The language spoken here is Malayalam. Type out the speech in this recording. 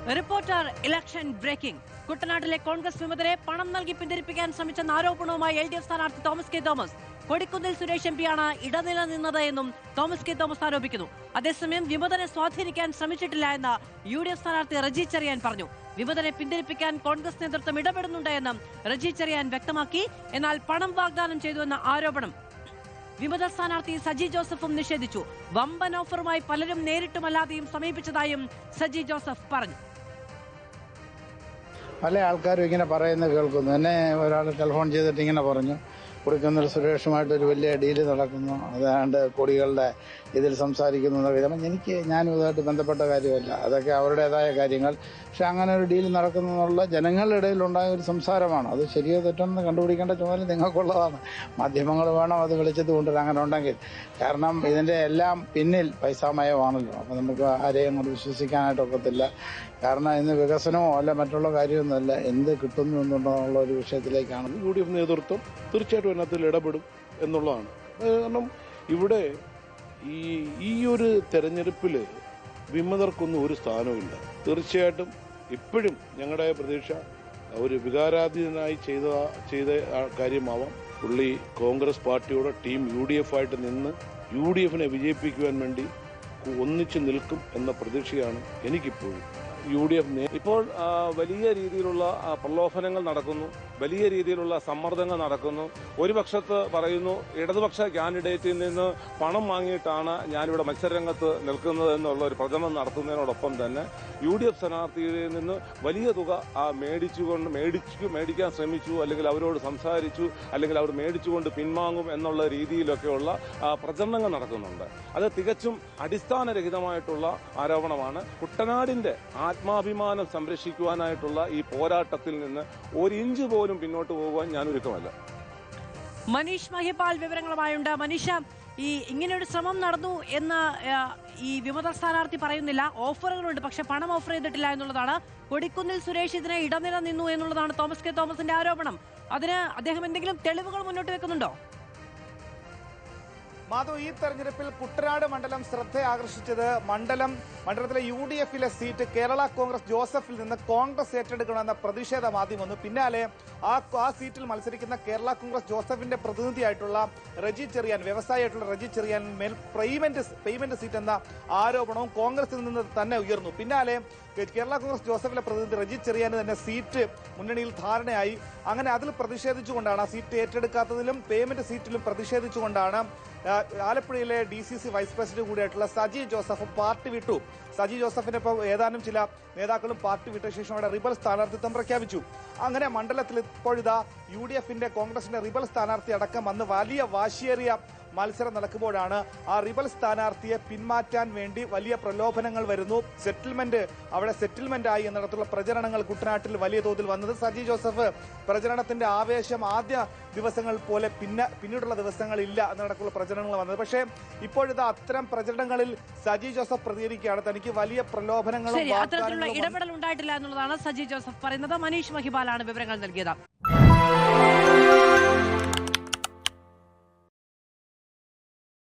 Reporter election breaking. കുട്ടനാട്ടിലെ കോൺഗ്രസ് വിമതരെ പണം നൽകി പിന്തിരിപ്പിക്കാൻ ശ്രമിച്ചെന്ന ആരോപണവുമായി LDF സ്ഥാനാർത്ഥി തോമസ് കെ തോമസ്. കൊടിക്കുന്നിൽ സുരേഷ് എംപിയാണ് ഇടനില നിന്നത് എന്നും തോമസ് കെ തോമസ് ആരോപിക്കുന്നു. അതേസമയം വിമതരെ സ്വാധീനിക്കാൻ ശ്രമിച്ചിട്ടില്ല എന്ന് UDF സ്ഥാനാർത്ഥി റജി ചെറിയാൻ പറഞ്ഞു. വിമതരെ പിന്തിരിപ്പിക്കാൻ കോൺഗ്രസ് നേതൃത്വം ഇടപെടുന്നുണ്ട് എന്നും റജി ചെറിയാൻ വ്യക്തമാക്കി. എന്നാൽ പണം വാഗ്ദാനം ചെയ്തുവെന്ന ആരോപണം വിമത സ്ഥാനാർത്ഥി സജി ജോസഫും നിഷേധിച്ചു. വമ്പൻ ഓഫറുമായി പലരും നേരിട്ടുമല്ലാതെയും സമീപിച്ചതായും സജി ജോസഫ് പറഞ്ഞു. പല ആൾക്കാരും ഇങ്ങനെ പറയുന്നത് കേൾക്കുന്നു. എന്നെ ഒരാൾ ടെലിഫോൺ ചെയ്തിട്ട് ഇങ്ങനെ പറഞ്ഞു, കൊടിക്കുന്നിൽ സുരേഷുമായിട്ടൊരു വലിയ ഡീല് നടക്കുന്നു, അതാണ്ട് കൊടികളുടെ ഇതിൽ സംസാരിക്കുന്നതൊക്കെ. ഞാനും ഇതുമായിട്ട് ബന്ധപ്പെട്ട കാര്യമല്ല, അതൊക്കെ അവരുടേതായ കാര്യങ്ങൾ. പക്ഷെ അങ്ങനെ ഒരു ഡീൽ നടക്കുന്നുള്ള ജനങ്ങളുടെ ഇടയിലുണ്ടായ ഒരു സംസാരമാണ്. അത് ശരിയോ തെറ്റെന്ന് കണ്ടുപിടിക്കേണ്ട ചുമതല നിങ്ങൾക്കുള്ളതാണ്. മാധ്യമങ്ങൾ വേണം അത് വിളിച്ചത് കൊണ്ടുവരാൻ അങ്ങനെ ഉണ്ടെങ്കിൽ. കാരണം ഇതിൻ്റെ എല്ലാം പിന്നിൽ പൈസാമയമാണല്ലോ. അപ്പോൾ നമുക്ക് ആരെയും അങ്ങോട്ട് വിശ്വസിക്കാനായിട്ടൊക്കത്തില്ല. കാരണം ഇന്ന് വികസനമോ അല്ല മറ്റുള്ള കാര്യമൊന്നുമല്ല, എന്ത് കിട്ടുന്നു എന്നുള്ള ഒരു വിഷയത്തിലേക്കാണ്. UDF നേതൃത്വം തീർച്ചയായിട്ടും അതിനകത്തിൽ ഇടപെടും എന്നുള്ളതാണ്. കാരണം ഇവിടെ ഈ ഒരു തെരഞ്ഞെടുപ്പിൽ വിമതർക്കൊന്നും ഒരു സ്ഥാനവുമില്ല. തീർച്ചയായിട്ടും ഇപ്പോഴും ഞങ്ങളുടെ പ്രതീക്ഷ ഒരു വികാരാധീനായി ചെയ്ത കാര്യമാവാം. പുള്ളി കോൺഗ്രസ് പാർട്ടിയുടെ ടീം UDF ആയിട്ട് നിന്ന് UDFനെ വിജയിപ്പിക്കുവാൻ വേണ്ടി ഒന്നിച്ചു നിൽക്കും എന്ന പ്രതീക്ഷയാണ് എനിക്കിപ്പോഴും. UDF ഇപ്പോൾ വലിയ രീതിയിലുള്ള പ്രലോഭനങ്ങൾ നടക്കുന്നു, വലിയ രീതിയിലുള്ള സമ്മർദ്ദങ്ങൾ നടക്കുന്നു. ഒരു പക്ഷത്ത് പറയുന്നു ഇടതുപക്ഷ കാൻഡിഡേറ്റിൽ നിന്ന് പണം വാങ്ങിയിട്ടാണ് ഞാനിവിടെ മത്സരരംഗത്ത് നിൽക്കുന്നത് എന്നുള്ള ഒരു പ്രചരണം നടത്തുന്നതിനോടൊപ്പം തന്നെ UDF സ്ഥാനാർത്ഥിയിൽ നിന്ന് വലിയ തുക മേടിക്കാൻ ശ്രമിച്ചു, അല്ലെങ്കിൽ അവരോട് സംസാരിച്ചു, അല്ലെങ്കിൽ അവർ മേടിച്ചുകൊണ്ട് പിൻവാങ്ങും എന്നുള്ള രീതിയിലൊക്കെയുള്ള പ്രചരണങ്ങൾ നടക്കുന്നുണ്ട്. അത് തികച്ചും അടിസ്ഥാനരഹിതമായിട്ടുള്ള ആരോപണമാണ്. കുട്ടനാടിന്റെ ആത്മാഭിമാനം സംരക്ഷിക്കുവാനായിട്ടുള്ള ഈ പോരാട്ടത്തിൽ നിന്ന് ഒരു ഇഞ്ച് പോലും പിന്നോട്ട് പോകുവാൻ ഞാൻ ഒരുക്കമല്ല. മനീഷ് മഹിപാൽ വിവരങ്ങളുമായുണ്ട്. മനീഷ, ഇങ്ങനെയൊരു ശ്രമം നടന്നു എന്ന് ഈ വിമത സ്ഥാനാർത്ഥി പറയുന്നില്ല. ഓഫറുകളുണ്ട്, പക്ഷെ പണം ഓഫർ ചെയ്തിട്ടില്ല എന്നുള്ളതാണ്. കൊടിക്കുന്നിൽ സുരേഷ് ഇതിനെ ഇടനില നിന്നു എന്നുള്ളതാണ് തോമസ് കെ തോമസിന്റെ ആരോപണം. അതിന് അദ്ദേഹം എന്തെങ്കിലും തെളിവുകൾ മുന്നോട്ട് വെക്കുന്നുണ്ടോ? മാധവ്, ഈ തെരഞ്ഞെടുപ്പിൽ കുട്ടനാട് മണ്ഡലം ശ്രദ്ധ ആകർഷിച്ചത് മണ്ഡലത്തിലെ UDFിലെ സീറ്റ് കേരള കോൺഗ്രസ് ജോസഫിൽ നിന്ന് കോൺഗ്രസ് ഏറ്റെടുക്കണമെന്ന പ്രതിഷേധം ആദ്യം വന്നു. പിന്നാലെ ആ സീറ്റിൽ മത്സരിക്കുന്ന കേരള കോൺഗ്രസ് ജോസഫിന്റെ പ്രതിനിധിയായിട്ടുള്ള റജി ചെറിയാൻ, വ്യവസായിയായിട്ടുള്ള റജി ചെറിയാൻ മേൽ പേയ്മെന്റ് സീറ്റ് എന്ന ആരോപണവും കോൺഗ്രസിൽ നിന്ന് തന്നെ ഉയർന്നു. പിന്നാലെ കേരള കോൺഗ്രസ് ജോസഫിലെ പ്രതിനിധി റജി ചെറിയാന് തന്നെ സീറ്റ് മുന്നണിയിൽ ധാരണയായി. അങ്ങനെ അതിൽ പ്രതിഷേധിച്ചുകൊണ്ടാണ്, സീറ്റ് ഏറ്റെടുക്കാത്തതിലും പേയ്മെന്റ് സീറ്റിലും പ്രതിഷേധിച്ചുകൊണ്ടാണ് ആലപ്പുഴയിലെ DCC വൈസ് പ്രസിഡന്റ് കൂടിയായിട്ടുള്ള സജി ജോസഫ് പാർട്ടി വിട്ടു. സജി ജോസഫിനൊപ്പം ഏതാനും ചില നേതാക്കളും പാർട്ടി വിട്ട ശേഷം അവിടെ റിബൽ സ്ഥാനാർത്ഥിത്വം പ്രഖ്യാപിച്ചു. അങ്ങനെ മണ്ഡലത്തിൽ ഇപ്പോഴിതാ UDFിന്റെ കോൺഗ്രസിന്റെ റിബൽ സ്ഥാനാർത്ഥി അടക്കം വന്ന് വലിയ വാശിയേറിയ മത്സരം നടക്കുമ്പോഴാണ് ആ റിബൽ സ്ഥാനാർത്ഥിയെ പിന്മാറ്റാൻ വേണ്ടി വലിയ പ്രലോഭനങ്ങൾ വരുന്നു. അവിടെ സെറ്റിൽമെന്റ് ആയി എന്നിടത്തുള്ള പ്രചരണങ്ങൾ കുട്ടനാട്ടിൽ വലിയ തോതിൽ വന്നത്. സജി ജോസഫ് പ്രചരണത്തിന്റെ ആവേശം ആദ്യ ദിവസങ്ങൾ പോലെ പിന്നീടുള്ള ദിവസങ്ങളില്ല എന്നിടക്കുള്ള പ്രചരണങ്ങൾ വന്നത്. പക്ഷേ ഇപ്പോഴിതാ അത്തരം പ്രചരണങ്ങളിൽ സജി ജോസഫ് പ്രതികരിക്കുകയാണ്. തനിക്ക് വലിയ പ്രലോഭനങ്ങളും അത്തരത്തിലുള്ള ഇടപെടൽ ഉണ്ടായിട്ടില്ല എന്നുള്ളതാണ് സജി ജോസഫ് പറയുന്നത്. മനീഷ് മഹിപാലാണ് വിവരങ്ങൾ നൽകിയത്.